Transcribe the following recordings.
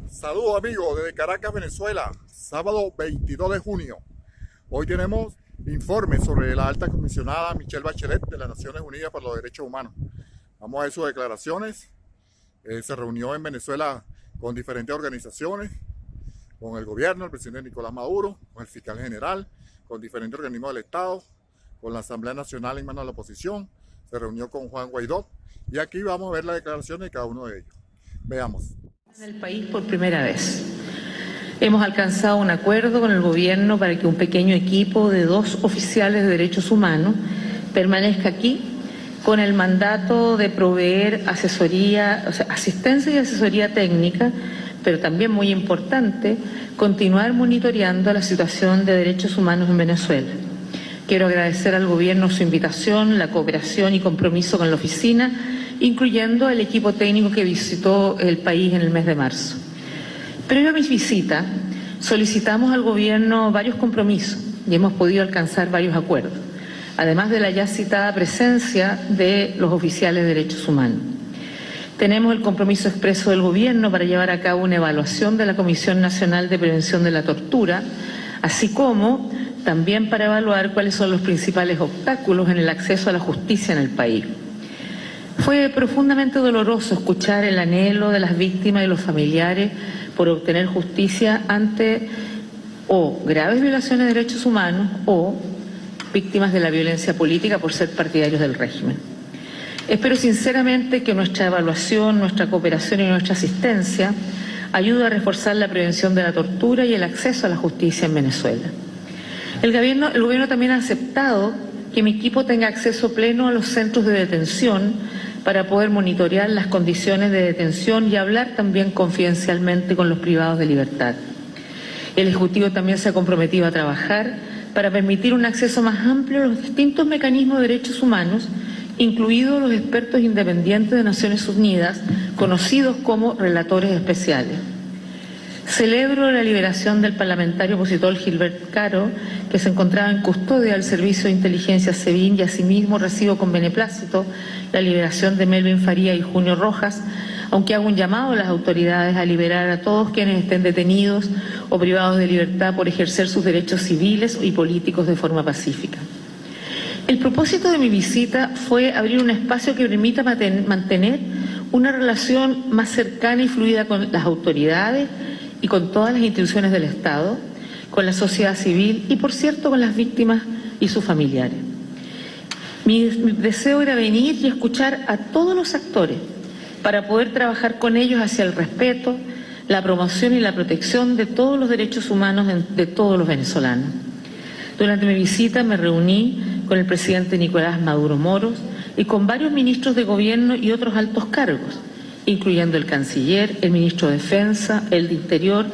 Saludos amigos desde Caracas, Venezuela, sábado 22 de junio. Hoy tenemos informes sobre la alta comisionada Michelle Bachelet de las Naciones Unidas para los Derechos Humanos. Vamos a ver sus declaraciones. Se reunió en Venezuela con diferentes organizaciones, con el gobierno, el presidente Nicolás Maduro, con el fiscal general, con diferentes organismos del Estado, con la Asamblea Nacional en manos de la oposición. Se reunió con Juan Guaidó y aquí vamos a ver las declaraciones de cada uno de ellos. Veamos. En el país por primera vez. Hemos alcanzado un acuerdo con el gobierno para que un pequeño equipo de 2 oficiales de derechos humanos permanezca aquí con el mandato de proveer asesoría, asistencia y asesoría técnica, pero también muy importante, continuar monitoreando la situación de derechos humanos en Venezuela. Quiero agradecer al gobierno su invitación, la cooperación y compromiso con la oficina, incluyendo el equipo técnico que visitó el país en el mes de marzo. Previo a mi visita, solicitamos al gobierno varios compromisos y hemos podido alcanzar varios acuerdos, además de la ya citada presencia de los oficiales de derechos humanos. Tenemos el compromiso expreso del gobierno para llevar a cabo una evaluación de la Comisión Nacional de Prevención de la Tortura, así como también para evaluar cuáles son los principales obstáculos en el acceso a la justicia en el país. Fue profundamente doloroso escuchar el anhelo de las víctimas y los familiares por obtener justicia ante o graves violaciones de derechos humanos o víctimas de la violencia política por ser partidarios del régimen. Espero sinceramente que nuestra evaluación, nuestra cooperación y nuestra asistencia ayude a reforzar la prevención de la tortura y el acceso a la justicia en Venezuela. El gobierno también ha aceptado que mi equipo tenga acceso pleno a los centros de detención para poder monitorear las condiciones de detención y hablar también confidencialmente con los privados de libertad. El Ejecutivo también se ha comprometido a trabajar para permitir un acceso más amplio a los distintos mecanismos de derechos humanos, incluidos los expertos independientes de Naciones Unidas, conocidos como relatores especiales. Celebro la liberación del parlamentario opositor Gilbert Caro, que se encontraba en custodia del Servicio de Inteligencia SEBIN, y asimismo recibo con beneplácito la liberación de Melvin Faría y Junio Rojas, aunque hago un llamado a las autoridades a liberar a todos quienes estén detenidos o privados de libertad por ejercer sus derechos civiles y políticos de forma pacífica. El propósito de mi visita fue abrir un espacio que permita mantener una relación más cercana y fluida con las autoridades y con todas las instituciones del Estado, con la sociedad civil y, por cierto, con las víctimas y sus familiares. Mi deseo era venir y escuchar a todos los actores para poder trabajar con ellos hacia el respeto, la promoción y la protección de todos los derechos humanos de todos los venezolanos. Durante mi visita me reuní con el presidente Nicolás Maduro Moros y con varios ministros de gobierno y otros altos cargos, incluyendo el canciller, el ministro de Defensa, el de Interior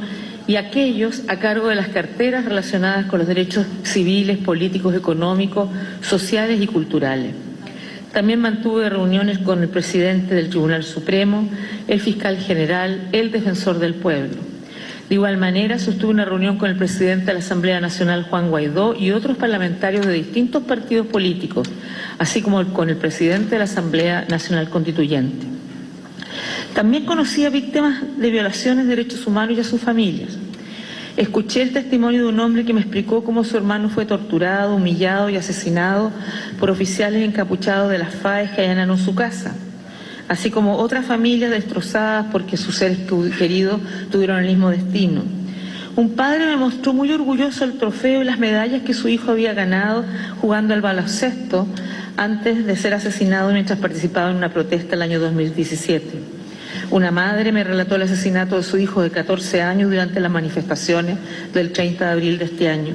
y aquellos a cargo de las carteras relacionadas con los derechos civiles, políticos, económicos, sociales y culturales. También mantuve reuniones con el presidente del Tribunal Supremo, el fiscal general, el defensor del pueblo. De igual manera, sostuve una reunión con el presidente de la Asamblea Nacional, Juan Guaidó, y otros parlamentarios de distintos partidos políticos, así como con el presidente de la Asamblea Nacional Constituyente. También conocí a víctimas de violaciones de derechos humanos y a sus familias. Escuché el testimonio de un hombre que me explicó cómo su hermano fue torturado, humillado y asesinado por oficiales encapuchados de las FARC que allanaron su casa, así como otras familias destrozadas porque sus seres queridos tuvieron el mismo destino. Un padre me mostró muy orgulloso el trofeo y las medallas que su hijo había ganado jugando al baloncesto antes de ser asesinado mientras participaba en una protesta el año 2017. Una madre me relató el asesinato de su hijo de 14 años durante las manifestaciones del 30 de abril de este año.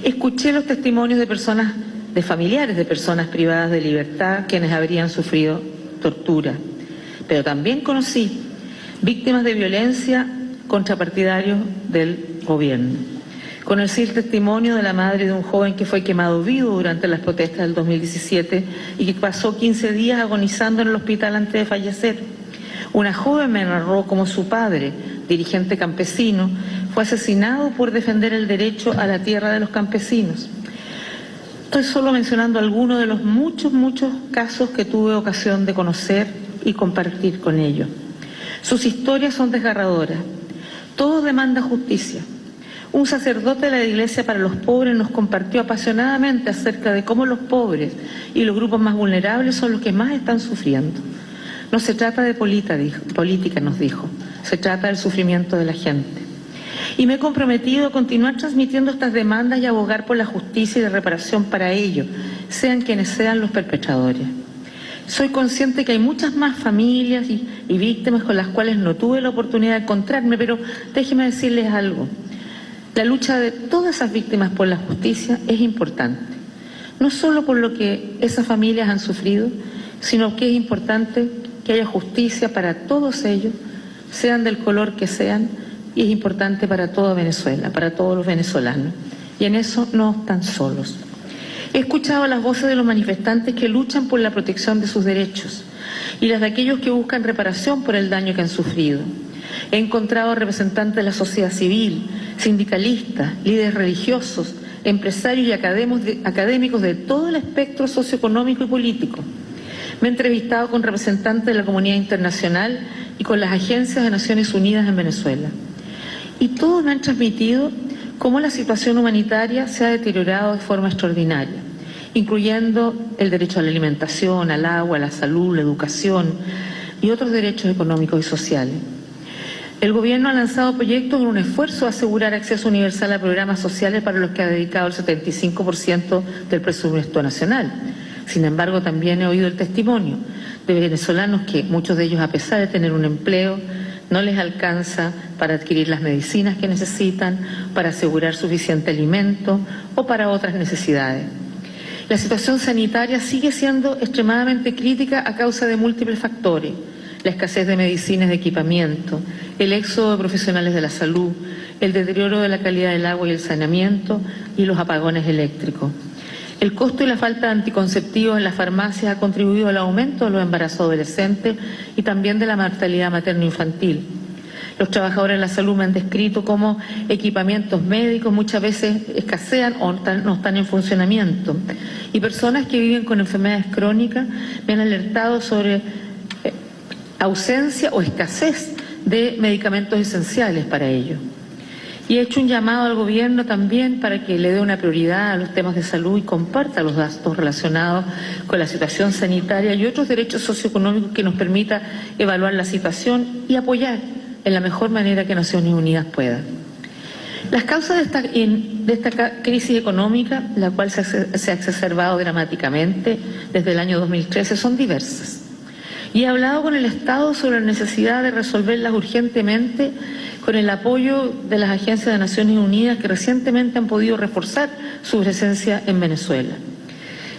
Escuché los testimonios de familiares de personas privadas de libertad quienes habrían sufrido tortura, pero también conocí víctimas de violencia contra partidarios del gobierno. Conocí el testimonio de la madre de un joven que fue quemado vivo durante las protestas del 2017 y que pasó 15 días agonizando en el hospital antes de fallecer. Una joven me narró cómo su padre, dirigente campesino, fue asesinado por defender el derecho a la tierra de los campesinos. Estoy solo mencionando algunos de los muchos casos que tuve ocasión de conocer y compartir con ellos. Sus historias son desgarradoras Todos demandan justicia. Un sacerdote de la Iglesia para los Pobres nos compartió apasionadamente acerca de cómo los pobres y los grupos más vulnerables son los que más están sufriendo. No se trata de política, nos dijo, se trata del sufrimiento de la gente. Y me he comprometido a continuar transmitiendo estas demandas y abogar por la justicia y la reparación para ellos, sean quienes sean los perpetradores. Soy consciente que hay muchas más familias y víctimas con las cuales no tuve la oportunidad de encontrarme, pero déjenme decirles algo. La lucha de todas esas víctimas por la justicia es importante, no solo por lo que esas familias han sufrido, sino que es importante que haya justicia para todos ellos, sean del color que sean, y es importante para toda Venezuela, para todos los venezolanos. Y en eso no están solos. He escuchado las voces de los manifestantes que luchan por la protección de sus derechos y las de aquellos que buscan reparación por el daño que han sufrido. He encontrado representantes de la sociedad civil, sindicalistas, líderes religiosos, empresarios y académicos de todo el espectro socioeconómico y político. Me he entrevistado con representantes de la comunidad internacional y con las agencias de Naciones Unidas en Venezuela. Y todos me han transmitido cómo la situación humanitaria se ha deteriorado de forma extraordinaria, incluyendo el derecho a la alimentación, al agua, a la salud, la educación y otros derechos económicos y sociales. El Gobierno ha lanzado proyectos en un esfuerzo a asegurar acceso universal a programas sociales para los que ha dedicado el 75% del presupuesto nacional. Sin embargo, también he oído el testimonio de venezolanos que, muchos de ellos, a pesar de tener un empleo, no les alcanza para adquirir las medicinas que necesitan, para asegurar suficiente alimento o para otras necesidades. La situación sanitaria sigue siendo extremadamente crítica a causa de múltiples factores: la escasez de medicinas, de equipamiento, el éxodo de profesionales de la salud, el deterioro de la calidad del agua y el saneamiento y los apagones eléctricos. El costo y la falta de anticonceptivos en las farmacias ha contribuido al aumento de los embarazos adolescentes y también de la mortalidad materno-infantil. Los trabajadores de la salud me han descrito cómo equipamientos médicos muchas veces escasean o no están en funcionamiento. Y personas que viven con enfermedades crónicas me han alertado sobre ausencia o escasez de medicamentos esenciales para ello. Y he hecho un llamado al Gobierno también para que le dé una prioridad a los temas de salud y comparta los datos relacionados con la situación sanitaria y otros derechos socioeconómicos que nos permita evaluar la situación y apoyar en la mejor manera que Naciones Unidas pueda. Las causas de esta crisis económica, la cual se ha exacerbado dramáticamente desde el año 2013, son diversas. Y he hablado con el Estado sobre la necesidad de resolverlas urgentemente con el apoyo de las agencias de Naciones Unidas que recientemente han podido reforzar su presencia en Venezuela.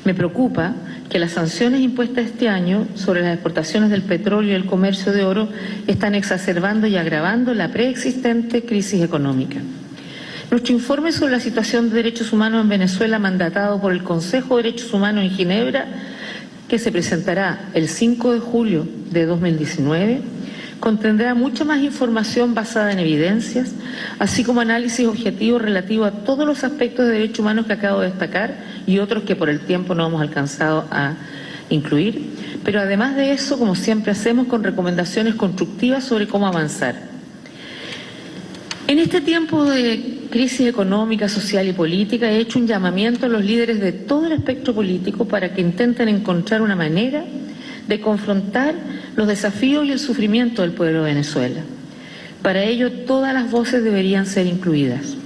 Me preocupa que las sanciones impuestas este año sobre las exportaciones del petróleo y el comercio de oro están exacerbando y agravando la preexistente crisis económica. Nuestro informe sobre la situación de derechos humanos en Venezuela, mandatado por el Consejo de Derechos Humanos en Ginebra, que se presentará el 5 de julio de 2019, contendrá mucha más información basada en evidencias, así como análisis objetivos relativos a todos los aspectos de derechos humanos que acabo de destacar y otros que por el tiempo no hemos alcanzado a incluir, pero además de eso, como siempre hacemos, con recomendaciones constructivas sobre cómo avanzar. En este tiempo de crisis económica, social y política, he hecho un llamamiento a los líderes de todo el espectro político para que intenten encontrar una manera de confrontar los desafíos y el sufrimiento del pueblo de Venezuela. Para ello, todas las voces deberían ser incluidas.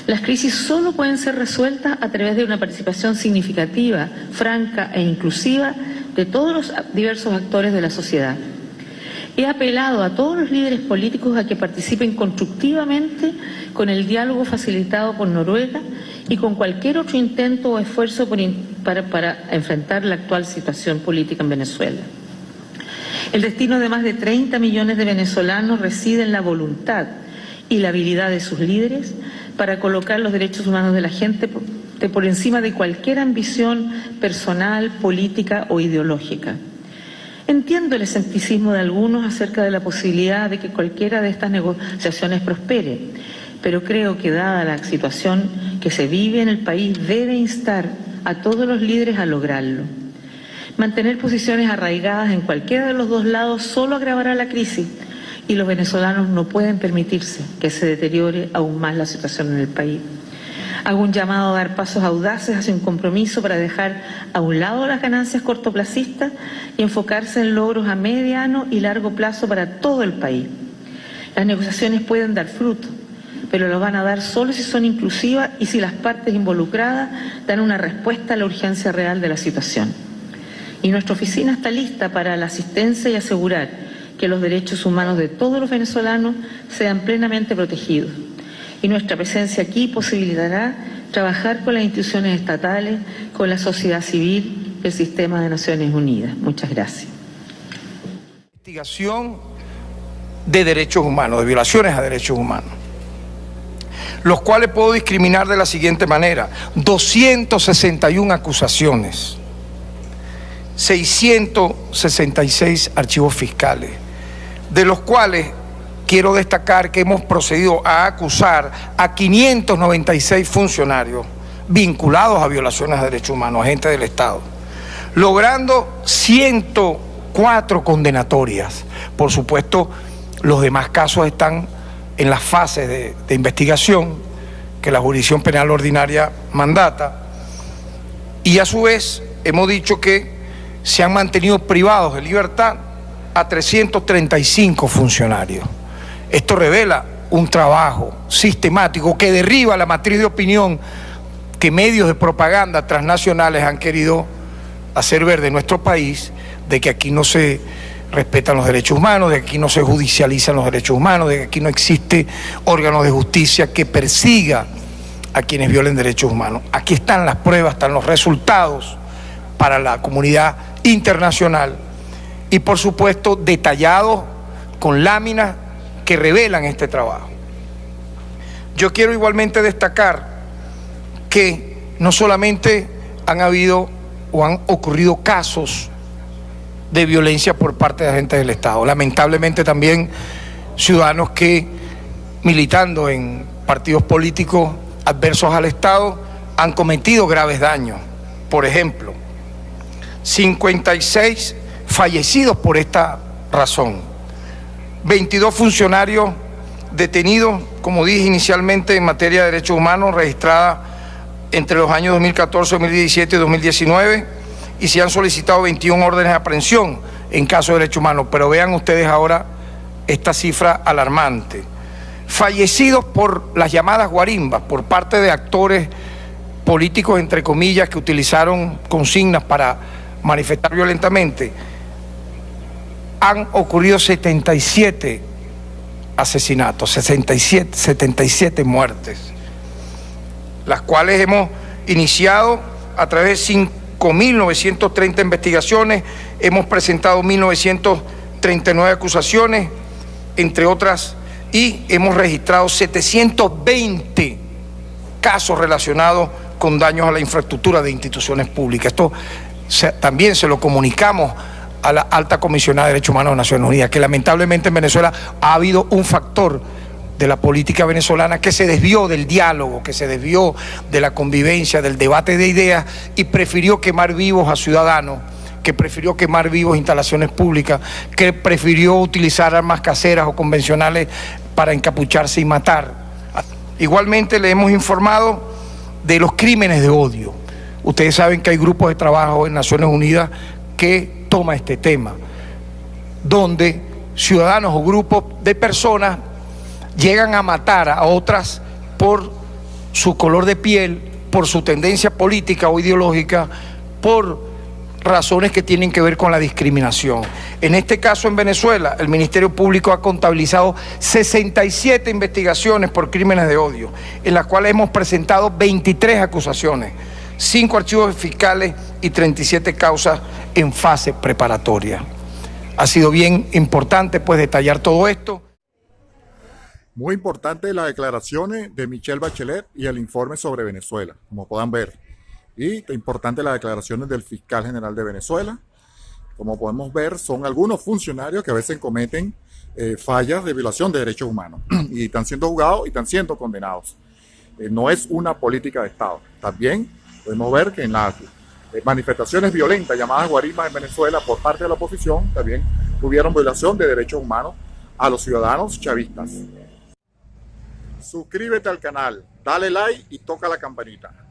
Las crisis solo pueden ser resueltas a través de una participación significativa, franca e inclusiva de todos los diversos actores de la sociedad. He apelado a todos los líderes políticos a que participen constructivamente con el facilitado por Noruega y con cualquier otro intento o esfuerzo para enfrentar la actual situación política en Venezuela. El destino de más de 30 millones de venezolanos reside en la voluntad y la habilidad de sus líderes para colocar los derechos humanos de la gente por encima de cualquier ambición personal, política o ideológica. Entiendo el escepticismo de algunos acerca de la posibilidad de que cualquiera de estas negociaciones prospere, pero creo que dada la situación que se vive en el país debe instar a todos los líderes a lograrlo. Mantener posiciones arraigadas en cualquiera de los dos lados solo agravará la crisis y los venezolanos no pueden permitirse que se deteriore aún más la situación en el país. Hago un llamado a dar pasos audaces hacia un compromiso para dejar a un lado las ganancias cortoplacistas y enfocarse en logros a mediano y largo plazo para todo el país. Las negociaciones pueden dar fruto, pero lo van a dar solo si son inclusivas y si las partes involucradas dan una respuesta a la urgencia real de la situación. Y nuestra oficina está lista para la asistencia y asegurar que los derechos humanos de todos los venezolanos sean plenamente protegidos. Y nuestra presencia aquí posibilitará trabajar con las instituciones estatales, con la sociedad civil y el sistema de Naciones Unidas. Muchas gracias. Investigación de derechos humanos, de violaciones a derechos humanos, los cuales puedo discriminar de la siguiente manera: 261 acusaciones, 666 archivos fiscales, de los cuales quiero destacar que hemos procedido a acusar a 596 funcionarios vinculados a violaciones a derechos humanos, agentes del Estado, logrando 104 condenatorias. Por supuesto, los demás casos están en las fases de investigación que la jurisdicción penal ordinaria mandata, y a su vez hemos dicho que se han mantenido privados de libertad a 335 funcionarios. Esto revela un trabajo sistemático que derriba la matriz de opinión que medios de propaganda transnacionales han querido hacer ver de nuestro país, de que aquí no se respetan los derechos humanos, de que aquí no se judicializan los derechos humanos, de que aquí no existe órganos de justicia que persiga a quienes violen derechos humanos. Aquí están las pruebas, están los resultados para la comunidad internacional y, por supuesto, detallados con láminas que revelan este trabajo. Yo quiero igualmente destacar que no solamente han habido o han ocurrido casos de violencia por parte de agentes del Estado, lamentablemente también ciudadanos que, militando en partidos políticos adversos al Estado, han cometido graves daños. Por ejemplo, 56 fallecidos por esta razón, 22 funcionarios detenidos, como dije inicialmente, en materia de derechos humanos, registrada entre los años 2014, 2017 y 2019, y se han solicitado 21 órdenes de aprehensión en caso de derechos humanos. Pero vean ustedes ahora esta cifra alarmante. Fallecidos por las llamadas guarimbas, por parte de actores políticos, entre comillas, que utilizaron consignas para manifestar violentamente. Han ocurrido 77 asesinatos, 77 muertes, las cuales hemos iniciado a través de 5.930 investigaciones, hemos presentado 1.939 acusaciones, entre otras, y hemos registrado 720 casos relacionados con daños a la infraestructura de instituciones públicas. Esto también se lo comunicamos a la alta comisionada de Derechos Humanos de Naciones Unidas, que lamentablemente en Venezuela ha habido un factor de la política venezolana que se desvió del diálogo, que se desvió de la convivencia, del debate de ideas, y prefirió quemar vivos a ciudadanos, que prefirió quemar vivos instalaciones públicas, que prefirió utilizar armas caseras o convencionales para encapucharse y matar. Igualmente le hemos informado de los crímenes de odio. Ustedes saben que hay grupos de trabajo en Naciones Unidas que toma este tema, donde ciudadanos o grupos de personas llegan a matar a otras por su color de piel, por su tendencia política o ideológica, por razones que tienen que ver con la discriminación. En este caso, en Venezuela, el Ministerio Público ha contabilizado 67 investigaciones por crímenes de odio, en las cuales hemos presentado 23 acusaciones, 5 archivos fiscales y 37 causas en fase preparatoria. Ha sido bien importante pues detallar todo esto. Muy importante las declaraciones de Michelle Bachelet y el informe sobre Venezuela, como puedan ver. Y importante las declaraciones del fiscal general de Venezuela. Como podemos ver, son algunos funcionarios que a veces cometen fallas de violación de derechos humanos y están siendo juzgados y están siendo condenados. No es una política de Estado. También podemos ver que en las manifestaciones violentas llamadas guarimbas en Venezuela por parte de la oposición también tuvieron violación de derechos humanos a los ciudadanos chavistas. Suscríbete al canal, dale like y toca la campanita.